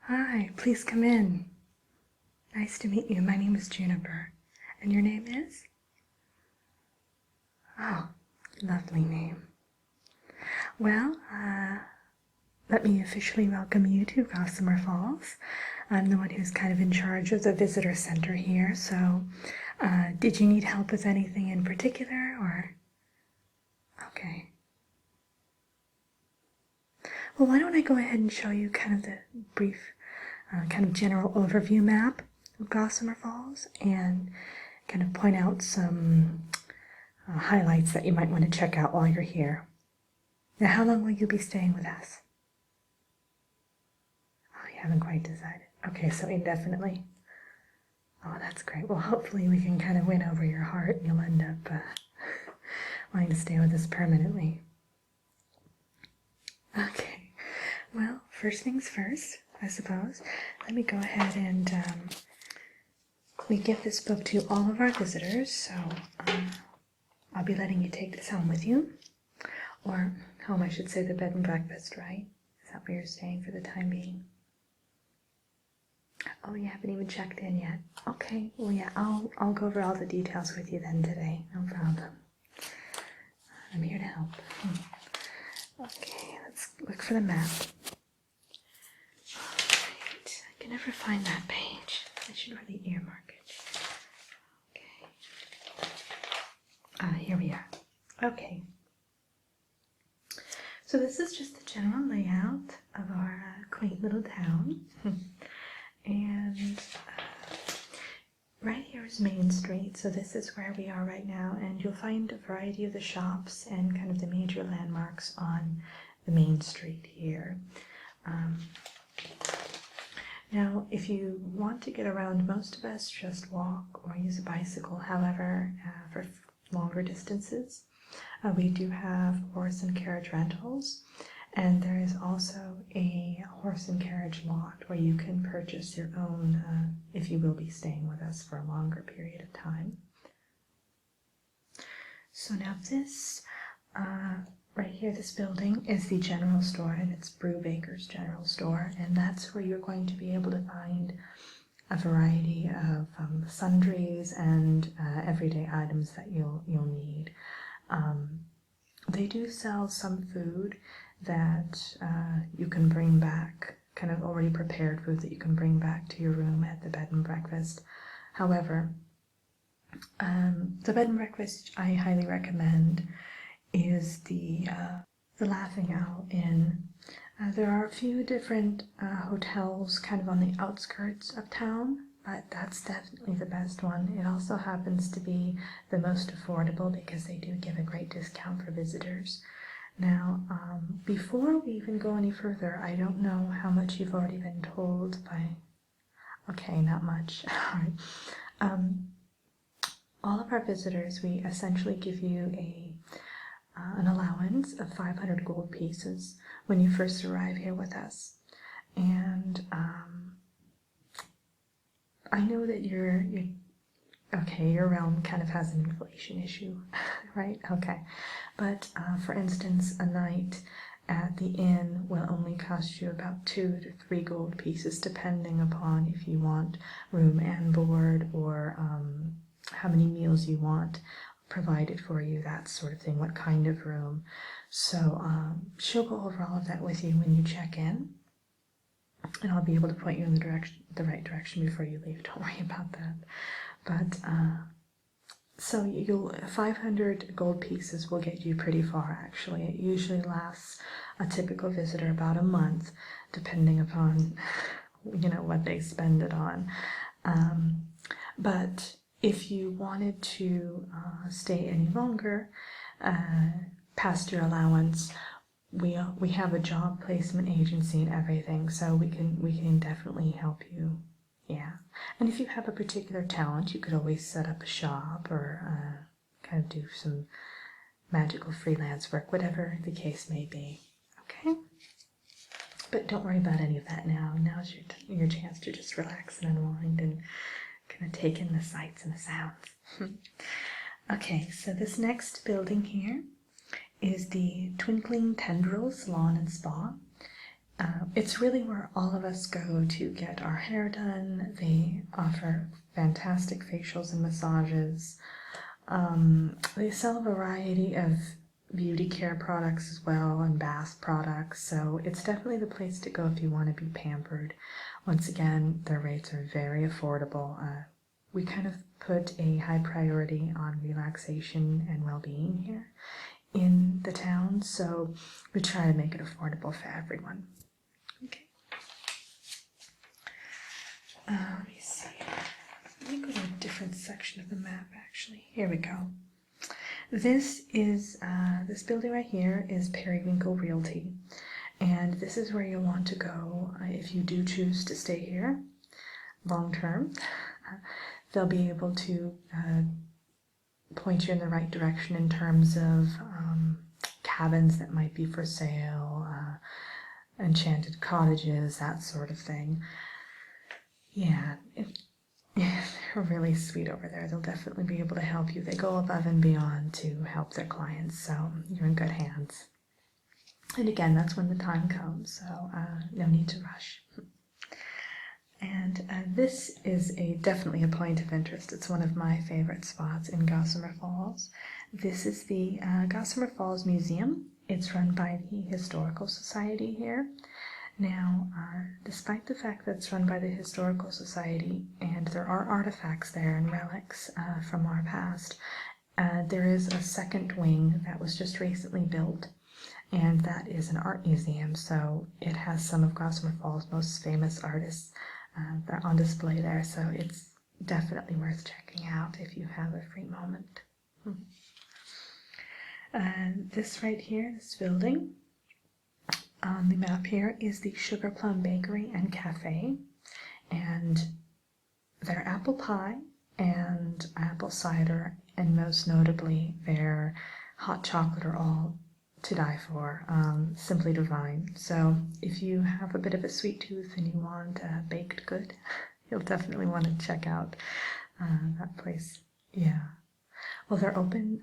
Hi, please come in. Nice to meet you. My name is Juniper. And your name is? Oh, lovely name. Well, let me officially welcome you to Gossamer Falls. I'm the one who's kind of in charge of the visitor center here, so did you need help with anything in particular, or? Okay. Well, why don't I go ahead and show you kind of the brief, kind of general overview map of Gossamer Falls and kind of point out some highlights that you might want to check out while you're here. Now, how long will you be staying with us? Oh, you haven't quite decided. Okay, so indefinitely. Oh, that's great. Well, hopefully we can kind of win over your heart and you'll end up wanting to stay with us permanently. Okay, well, first things first, I suppose. Let me go ahead and we give this book to all of our visitors, so I'll be letting you take this home with you. Or home, I should say, the bed and breakfast, right? Is that where you're staying for the time being? Oh, you haven't even checked in yet. Okay, well, yeah, I'll go over all the details with you then today. No problem. I'm here to help. Okay, let's look for the map. Alright, I can never find that page. I should really earmark it. Okay. Here we are. Okay. So this is just the general layout of our quaint little town. And right here is Main Street, so this is where we are right now, and you'll find a variety of the shops and kind of the major landmarks on the Main Street here. Now, if you want to get around, most of us just walk or use a bicycle. However, for longer distances, we do have horse and carriage rentals, and there is also a horse and carriage lot where you can purchase your own if you will be staying with us for a longer period of time. So now this, right here, this building is the general store, and it's Brubaker's General Store, and that's where you're going to be able to find a variety of sundries and everyday items that you'll need. They do sell some food that you can bring back, kind of already prepared food that you can bring back to your room at the bed and breakfast. However, the bed and breakfast I highly recommend is the Laughing Owl Inn. There are a few different hotels kind of on the outskirts of town, but that's definitely the best one. It also happens to be the most affordable because they do give a great discount for visitors. Now, before we even go any further, I don't know how much you've already been told by... Okay, not much. All right. All of our visitors, we essentially give you an allowance of 500 gold pieces when you first arrive here with us. And I know that your realm kind of has an inflation issue, right? Okay. But for instance, a night at the inn will only cost you about 2 to 3 gold pieces, depending upon if you want room and board, or how many meals you want provided for you, that sort of thing, what kind of room. So she'll go over all of that with you when you check in, and I'll be able to point you in the right direction before you leave. Don't worry about that. But so 500 gold pieces will get you pretty far, actually. It usually lasts a typical visitor about a month, depending upon what they spend it on. But if you wanted to stay any longer past your allowance, we have a job placement agency and everything, so we can definitely help you. Yeah, and if you have a particular talent, you could always set up a shop or kind of do some magical freelance work, whatever the case may be. Okay, but don't worry about any of that now. Now's your chance to just relax and unwind and kind of take in the sights and the sounds. Okay, so this next building here is the Twinkling Tendrils Lawn and Spa, It's really where all of us go to get our hair done. They offer fantastic facials and massages. They sell a variety of beauty care products as well and bath products, so it's definitely the place to go if you want to be pampered. Once again, their rates are very affordable. We kind of put a high priority on relaxation and well-being here in the town, so we try to make it affordable for everyone. Okay. Let me see. Let me go to a different section of the map, actually. Here we go. This is, this building right here is Periwinkle Realty, and this is where you'll want to go if you do choose to stay here long term. They'll be able to point you in the right direction in terms of cabins that might be for sale, enchanted cottages, that sort of thing. Yeah, they're really sweet over there. They'll definitely be able to help you. They go above and beyond to help their clients, so you're in good hands. And again, that's when the time comes, so no need to rush. And this is definitely a point of interest. It's one of my favorite spots in Gossamer Falls. This is the Gossamer Falls Museum. It's run by the Historical Society here. Now, despite the fact that it's run by the Historical Society and there are artifacts there and relics from our past, there is a second wing that was just recently built, and that is an art museum. So it has some of Gossamer Falls' most famous artists that are on display there, so it's definitely worth checking out if you have a free moment. This right here, this building, on the map here is the Sugar Plum Bakery and Cafe, and their apple pie and apple cider, and most notably their hot chocolate, are all to die for. Simply divine. So if you have a bit of a sweet tooth and you want a baked good, you'll definitely want to check out that place. Yeah. Well, they're open,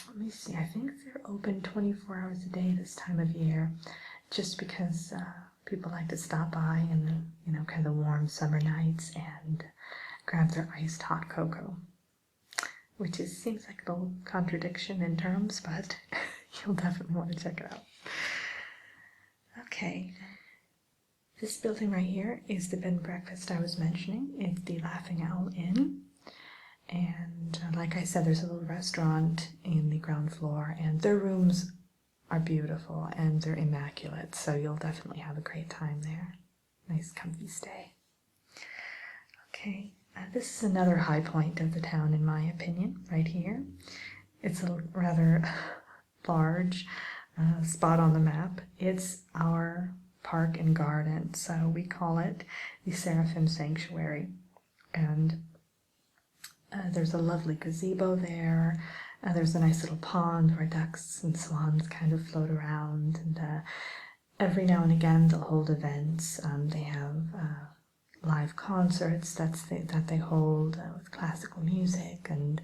let me see, I think they're open 24 hours a day this time of year, just because people like to stop by in the, kind of the warm summer nights and grab their iced hot cocoa, which seems like a little contradiction in terms, but you'll definitely want to check it out. Okay. This building right here is the bed and breakfast I was mentioning. It's the Laughing Owl Inn. And like I said, there's a little restaurant in the ground floor, and their rooms are beautiful and they're immaculate, so you'll definitely have a great time there. Nice comfy stay. Okay, this is another high point of the town in my opinion, right here. It's a rather large spot on the map. It's our park and garden, so we call it the Seraphim Sanctuary, and there's a lovely gazebo there. There's a nice little pond where ducks and swans kind of float around, and every now and again they'll hold events. They have live concerts that they hold with classical music and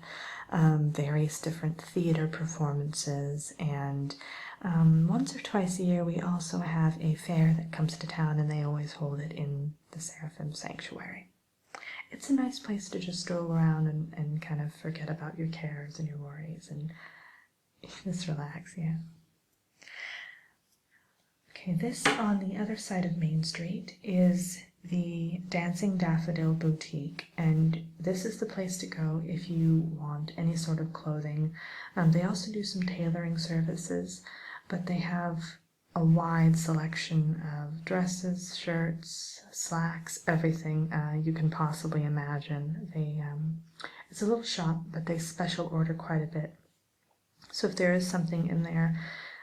various different theater performances. And once or twice a year we also have a fair that comes to town, and they always hold it in the Seraphim Sanctuary. It's a nice place to just stroll around and kind of forget about your cares and your worries and just relax, yeah. Okay, this on the other side of Main Street is the Dancing Daffodil Boutique, and this is the place to go if you want any sort of clothing. They also do some tailoring services, but they have a wide selection of dresses, shirts, slacks, everything you can possibly imagine. It's a little shop, but they special order quite a bit. So if there is something in there,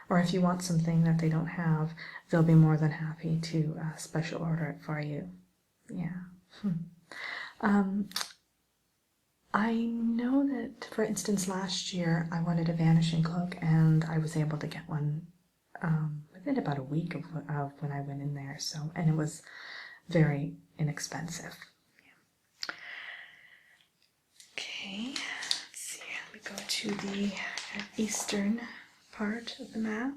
or if you want something that they don't have, they'll be more than happy to special order it for you. Yeah. I know that, for instance, last year I wanted a vanishing cloak, and I was able to get one within about a week of when I went in there, and it was very inexpensive. Yeah. Okay, let's see, let me go to the eastern part of the map.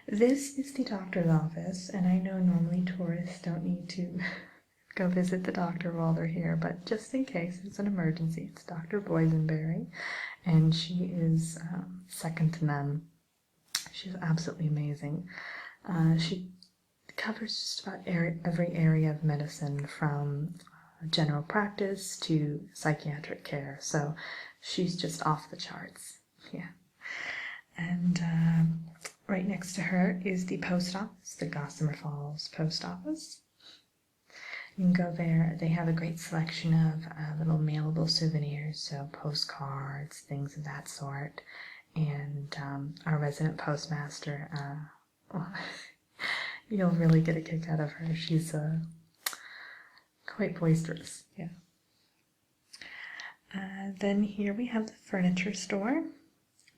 This is the doctor's office, and I know normally tourists don't need to go visit the doctor while they're here, but just in case it's an emergency, it's Dr. Boysenberry, and she is second to none. She's absolutely amazing. She covers just about every area of medicine, from general practice to psychiatric care, so she's just off the charts. Yeah. And right next to her is the post office, the Gossamer Falls Post Office. You can go there. They have a great selection of little mailable souvenirs, so postcards, things of that sort. And our resident postmaster, well, you'll really get a kick out of her. She's quite boisterous, yeah. Then here we have the furniture store.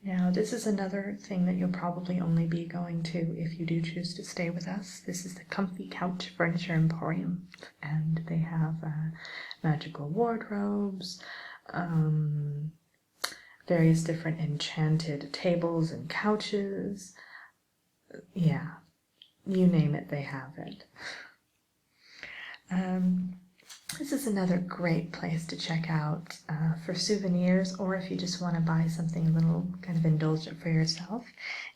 Now, this is another thing that you'll probably only be going to if you do choose to stay with us. This is the Comfy Couch Furniture Emporium, and they have magical wardrobes, various different enchanted tables and couches. Yeah, you name it, they have it. This is another great place to check out for souvenirs, or if you just want to buy something a little kind of indulgent for yourself.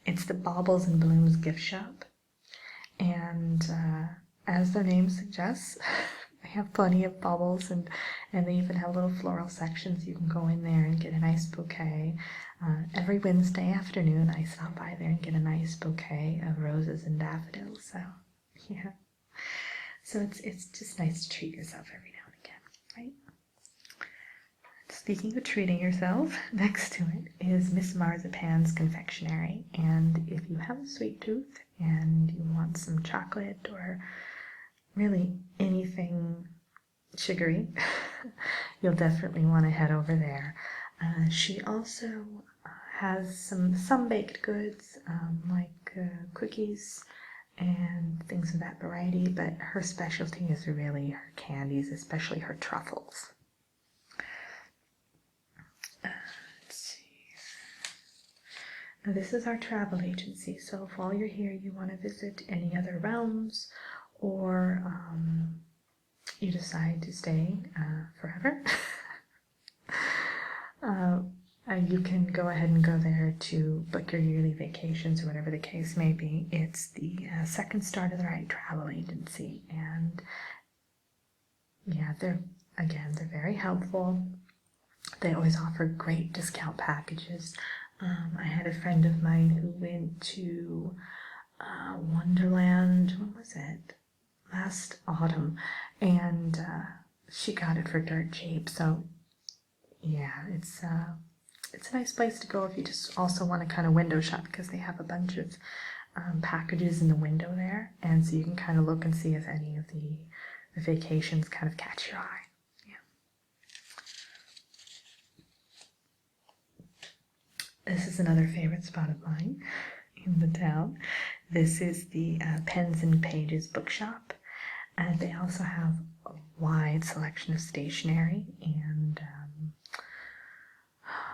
It's the Baubles and Blooms gift shop. And as their name suggests, they have plenty of baubles, and they even have little floral sections. You can go in there and get a nice bouquet. Every Wednesday afternoon, I stop by there and get a nice bouquet of roses and daffodils. So, yeah. So it's just nice to treat yourself every now and again, right? Speaking of treating yourself, next to it is Miss Marzipan's Confectionery. And if you have a sweet tooth and you want some chocolate or really anything sugary, you'll definitely want to head over there. She also has some baked goods, like cookies and things of that variety, but her specialty is really her candies, especially her truffles. Let's see. Now, this is our travel agency, so if while you're here you want to visit any other realms, or you decide to stay forever, you can go ahead and go there to book your yearly vacations or whatever the case may be. It's the second star to the right travel agency, and yeah, they're very helpful. They always offer great discount packages. I had a friend of mine who went to Wonderland, when was it? Last autumn, and she got it for dirt cheap. So yeah, it's a nice place to go if you just also want to kind of window shop, because they have a bunch of packages in the window there, and so you can kind of look and see if any of the vacations kind of catch your eye. Yeah. This is another favorite spot of mine in the town. This is the Pens and Pages bookshop, and they also have a wide selection of stationery, and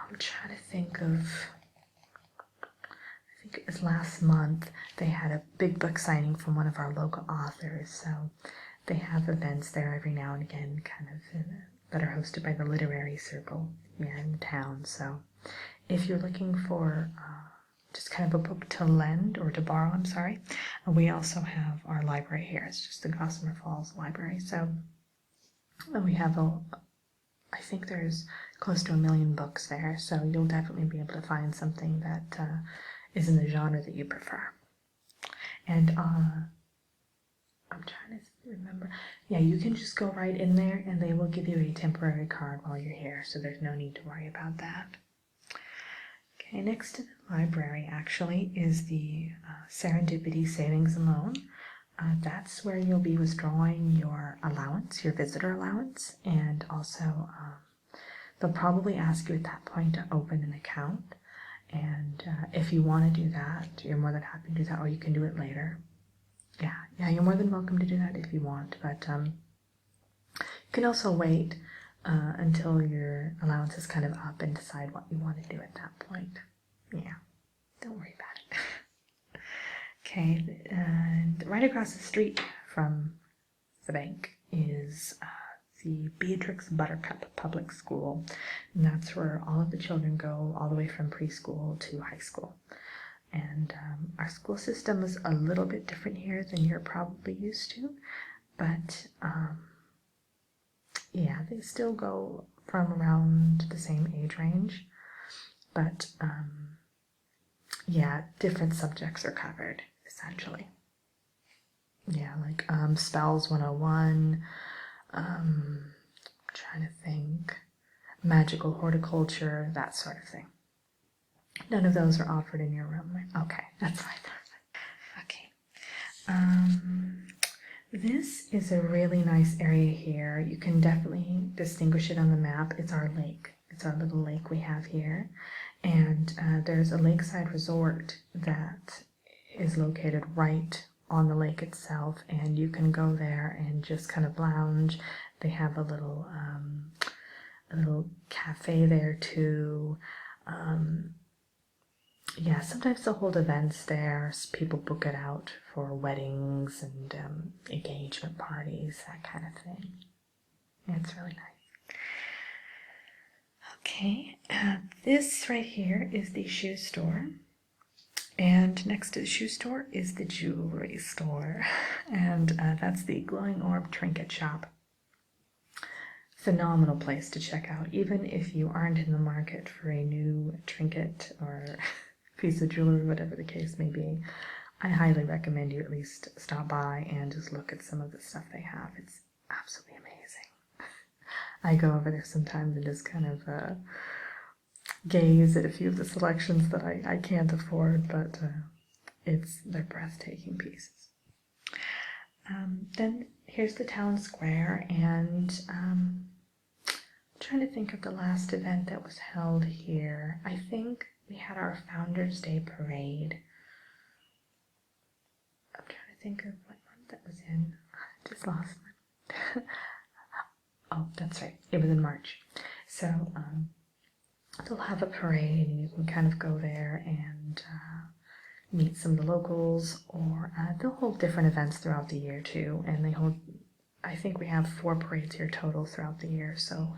I'm trying to think of, I think it was last month, they had a big book signing from one of our local authors, so they have events there every now and again, kind of, that are hosted by the literary circle here in the town. So if you're looking for just kind of a book to lend, or to borrow, I'm sorry, we also have our library here. It's just the Gossamer Falls Library, so we have I think there's close to 1 million books there, so you'll definitely be able to find something that is in the genre that you prefer. And I'm trying to remember. Yeah, you can just go right in there, and they will give you a temporary card while you're here, so there's no need to worry about that. Okay, next to the library actually is the Serendipity Savings and Loan. That's where you'll be withdrawing your allowance, your visitor allowance, and also they'll probably ask you at that point to open an account. And if you want to do that, you're more than happy to do that, or you can do it later. Yeah, you're more than welcome to do that if you want, but you can also wait until your allowance is kind of up and decide what you want to do at that point. Yeah, don't worry about it. Okay, and right across the street from the bank is the Beatrix Buttercup Public School, and that's where all of the children go, all the way from preschool to high school. And our school system is a little bit different here than you're probably used to, but yeah, they still go from around the same age range, but yeah, different subjects are covered, essentially. Yeah, like spells 101, trying to think, magical horticulture, that sort of thing. None of those are offered in your room, right? Okay, that's fine. Okay. This is a really nice area here. You can definitely distinguish it on the map. It's our lake. It's our little lake we have here. And there's a lakeside resort that is located right on the lake itself, and you can go there and just kind of lounge. They have a little cafe there too. Yeah, sometimes they'll hold events there. People book it out for weddings and engagement parties, that kind of thing. Yeah, it's really nice. Okay, this right here is the shoe store. And next to the shoe store is the jewelry store. And that's the Glowing Orb Trinket Shop. Phenomenal place to check out, even if you aren't in the market for a new trinket or piece of jewelry, whatever the case may be. I highly recommend you at least stop by and just look at some of the stuff they have. It's absolutely amazing. I go over there sometimes and just kind of gaze at a few of the selections that I can't afford, but they're breathtaking pieces. Then here's the town square, and I'm trying to think of the last event that was held here. I think we had our Founders Day Parade. I'm trying to think of what month that was in. I just lost one. Oh, that's right. It was in March. So they'll have a parade, and you can kind of go there and meet some of the locals, or they'll hold different events throughout the year too. And I think we have 4 parades here total throughout the year, so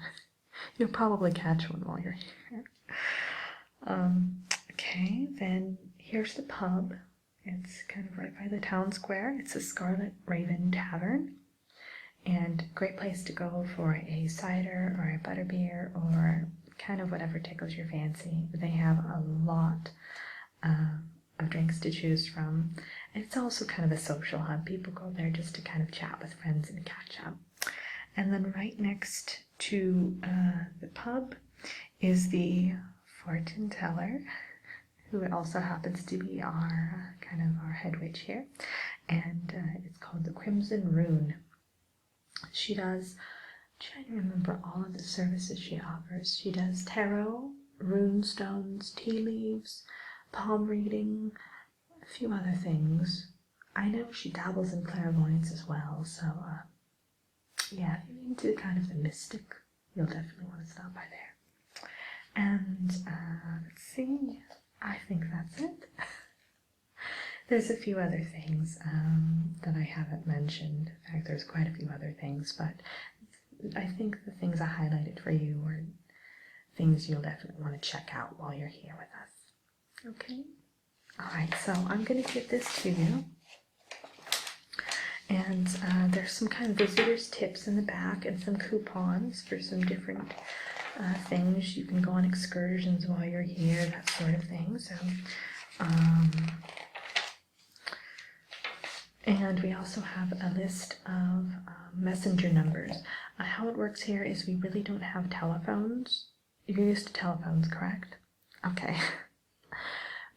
you'll probably catch one while you're here. Okay, then here's the pub. It's kind of right by the town square. It's the Scarlet Raven Tavern, and great place to go for a cider or a butterbeer or kind of whatever tickles your fancy. They have a lot of drinks to choose from, and it's also kind of a social hub. People go there just to kind of chat with friends and catch up. And then right next to the pub is the fortune teller, who also happens to be our head witch here, and it's called the Crimson Rune. She does, I'm trying to remember all of the services she offers. She does tarot, rune stones, tea leaves, palm reading, a few other things. I know she dabbles in clairvoyance as well, so yeah, if you're into kind of the mystic, you'll definitely want to stop by there. And let's see, I think that's it. There's a few other things that I haven't mentioned. In fact, there's quite a few other things, but I think the things I highlighted for you are things you'll definitely want to check out while you're here with us. Okay? Alright, so I'm going to give this to you. And there's some kind of visitor's tips in the back and some coupons for some different things. You can go on excursions while you're here, that sort of thing. So, and we also have a list of messenger numbers. How it works here is we really don't have telephones. You're used to telephones, correct? Okay.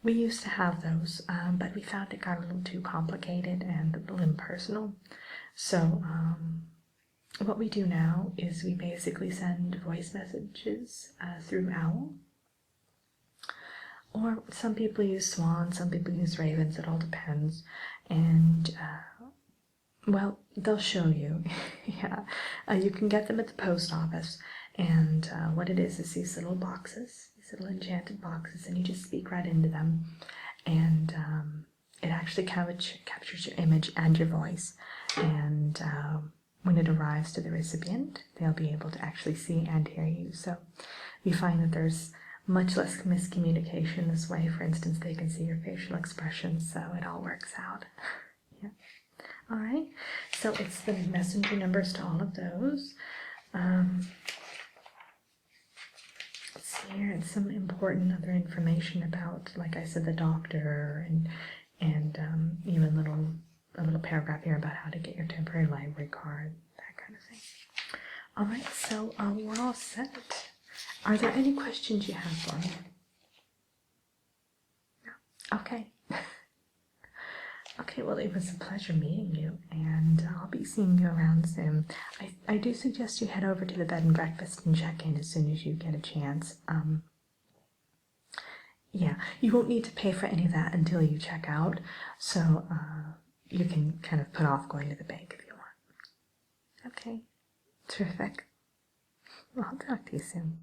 We used to have those, but we found it got a little too complicated and a little impersonal. So what we do now is we basically send voice messages through Owl. Or some people use Swan, some people use Ravens, it all depends. And, well, they'll show you. Yeah, you can get them at the post office. And what it is these little boxes, these little enchanted boxes, and you just speak right into them. And it actually captures your image and your voice, and when it arrives to the recipient, they'll be able to actually see and hear you. So we find that there's much less miscommunication this way. For instance, they can see your facial expressions, so it all works out. Yeah. All right, so it's the messenger numbers to all of those. Let's see here, it's some important other information about, like I said, the doctor, and even a little paragraph here about how to get your temporary library card, that kind of thing. All right, so we're all set. Are there any questions you have for me? No? Okay. Okay, well, it was a pleasure meeting you, and I'll be seeing you around soon. I do suggest you head over to the bed and breakfast and check in as soon as you get a chance. Yeah, you won't need to pay for any of that until you check out, so you can kind of put off going to the bank if you want. Okay, terrific. Well, I'll talk to you soon.